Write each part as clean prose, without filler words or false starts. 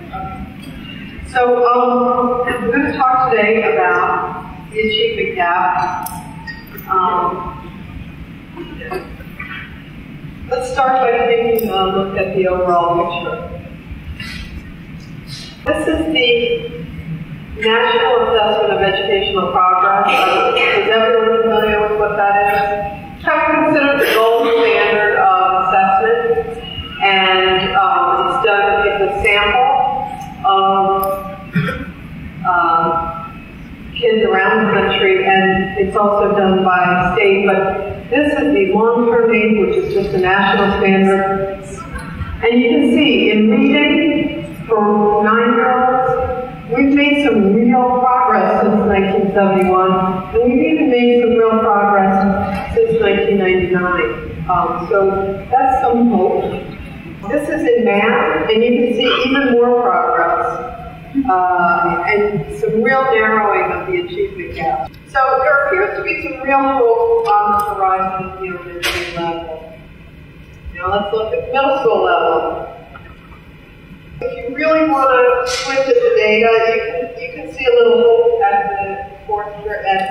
So we're going to talk today about the achievement gap. Let's start by taking a look at the overall picture. This is the National Assessment of Educational Progress. Is everyone familiar with what that is? It's kind of considered the gold standard of assessment, and it's done as a sample of kids around the country, and it's also done by state, but this is the long-term aid, which is just a national standard. And you can see in reading for 9-year-olds, we've made some real progress since 1971, and we've even made some real progress since 1999. So that's some hope. This is in math, and you can see even more progress. And some real narrowing of the achievement gap. So there appears to be some real hope on the horizon at the elementary level. Now let's look at middle school level. If you really want to squint at the data, you can see a little hope at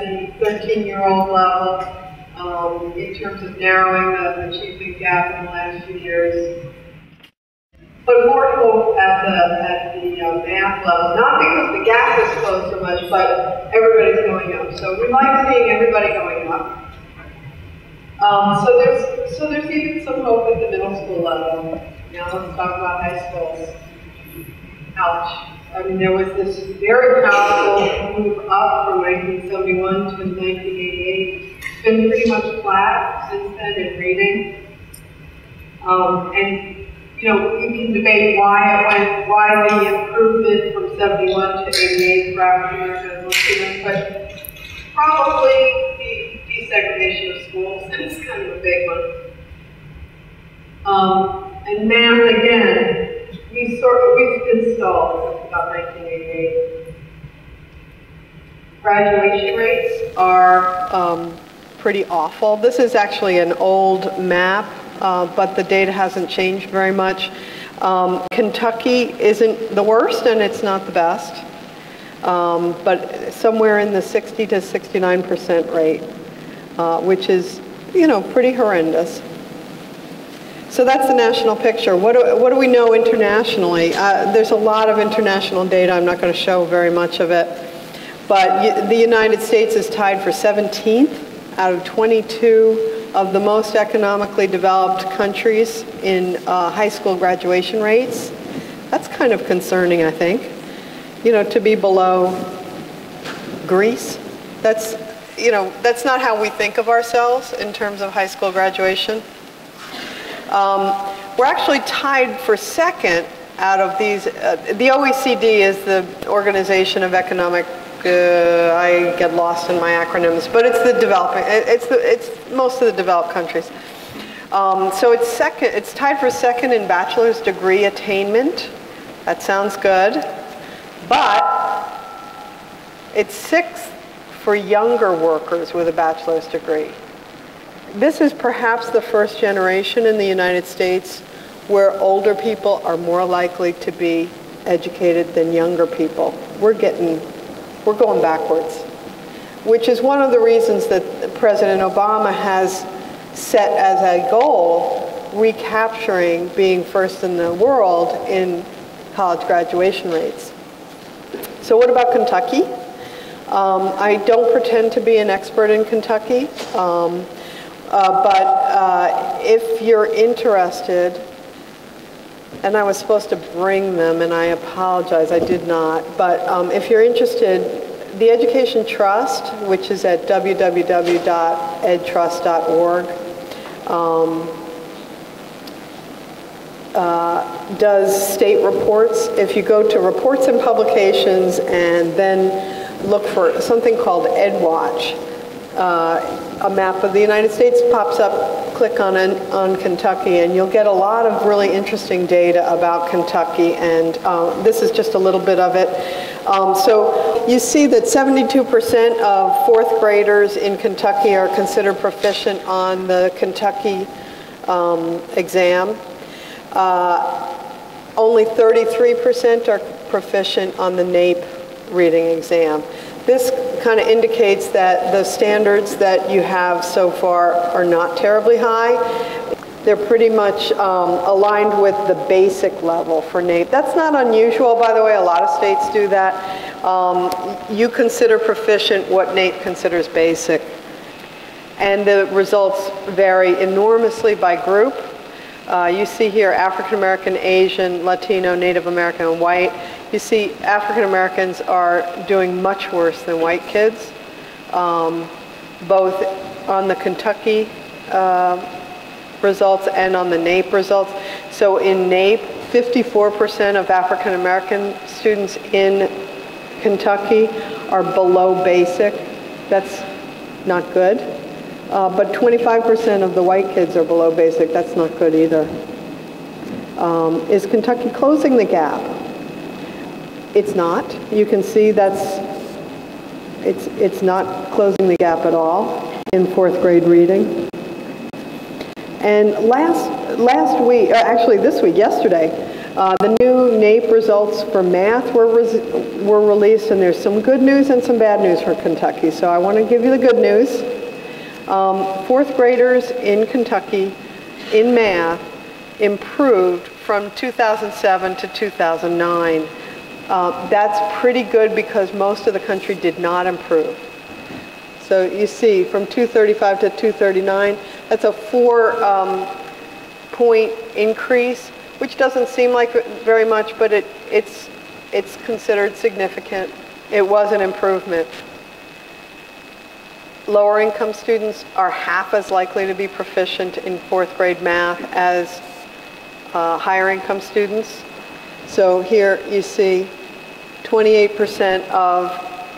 the 13-year-old level in terms of narrowing the achievement gap in the last few years. But more hope at the math level, not because the gap is closed so much, but everybody's going up. So we like seeing everybody going up. So there's even some hope at the middle school level. Now let's talk about high schools. Ouch. I mean, there was this very powerful move up from 1971 to 1988. It's been pretty much flat since then in reading. And you know, you can debate why the improvement from 71 to 88 for African American students, but probably the desegregation of schools is kind of a big one. And math again, we've been stalled since about 1988. Graduation rates are pretty awful. This is actually an old map. But the data hasn't changed very much. Kentucky isn't the worst, and it's not the best, but somewhere in the 60 to 69% rate, which is, you know, pretty horrendous. So that's the national picture. What do we know internationally? There's a lot of international data. I'm not going to show very much of it, but the United States is tied for 17th out of 22 of the most economically developed countries in high school graduation rates. That's kind of concerning, I think. You know, to be below Greece, that's not how we think of ourselves in terms of high school graduation. We're actually tied for second out of these. The OECD is the Organization of Economic I get lost in my acronyms, but it's the developing. It's most of the developed countries. So it's second. It's tied for second in bachelor's degree attainment. That sounds good, but it's sixth for younger workers with a bachelor's degree. This is perhaps the first generation in the United States where older people are more likely to be educated than younger people. We're going backwards, which is one of the reasons that President Obama has set as a goal recapturing being first in the world in college graduation rates. So what about Kentucky? I don't pretend to be an expert in Kentucky, but if you're interested, and I was supposed to bring them, and I apologize, I did not. But if you're interested, the Education Trust, which is at www.edtrust.org, does state reports. If you go to reports and publications and then look for something called EdWatch, a map of the United States pops up, click on Kentucky, and you'll get a lot of really interesting data about Kentucky, and this is just a little bit of it. So you see that 72% of fourth graders in Kentucky are considered proficient on the Kentucky exam. Only 33% are proficient on the NAEP reading exam. This kind of indicates that the standards that you have so far are not terribly high. They're pretty much aligned with the basic level for NAEP. That's not unusual, by the way. A lot of states do that. You consider proficient what NAEP considers basic. And the results vary enormously by group. You see here African American, Asian, Latino, Native American, and white. You see African Americans are doing much worse than white kids, both on the Kentucky results and on the NAEP results. So in NAEP, 54% of African American students in Kentucky are below basic. That's not good. But 25% of the white kids are below basic. That's not good either. Is Kentucky closing the gap? It's not. You can see it's not closing the gap at all in fourth grade reading. And last week, actually this week, yesterday, the new NAEP results for math were released, and there's some good news and some bad news for Kentucky. So I want to give you the good news. Fourth graders in Kentucky in math improved from 2007 to 2009. That's pretty good because most of the country did not improve. So you see from 235 to 239, that's a 4-point increase, which doesn't seem like very much, but it's considered significant. It was an improvement. Lower income students are half as likely to be proficient in fourth grade math as higher income students. So here you see 28% of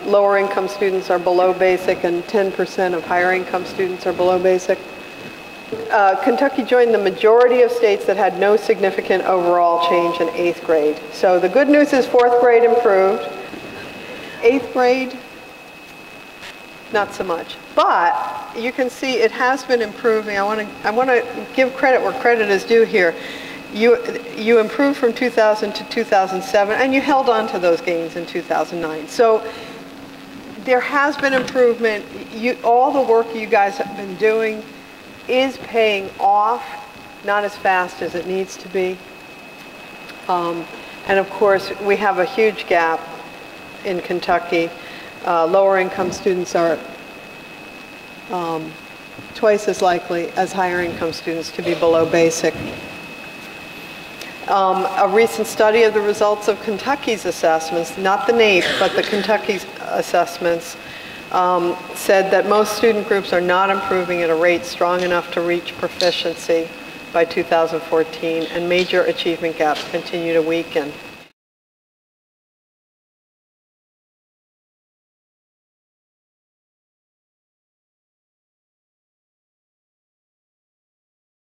lower income students are below basic and 10% of higher income students are below basic. Kentucky joined the majority of states that had no significant overall change in 8th grade. So the good news is 4th grade improved. 8th grade, not so much. But you can see it has been improving. I want to give credit where credit is due here. You improved from 2000 to 2007, and you held on to those gains in 2009. So there has been improvement. All the work you guys have been doing is paying off, not as fast as it needs to be. And of course, we have a huge gap in Kentucky. Lower income students are twice as likely as higher income students to be below basic. A recent study of the results of Kentucky's assessments, not the NAEP, but the Kentucky's assessments, said that most student groups are not improving at a rate strong enough to reach proficiency by 2014, and major achievement gaps continue to weaken.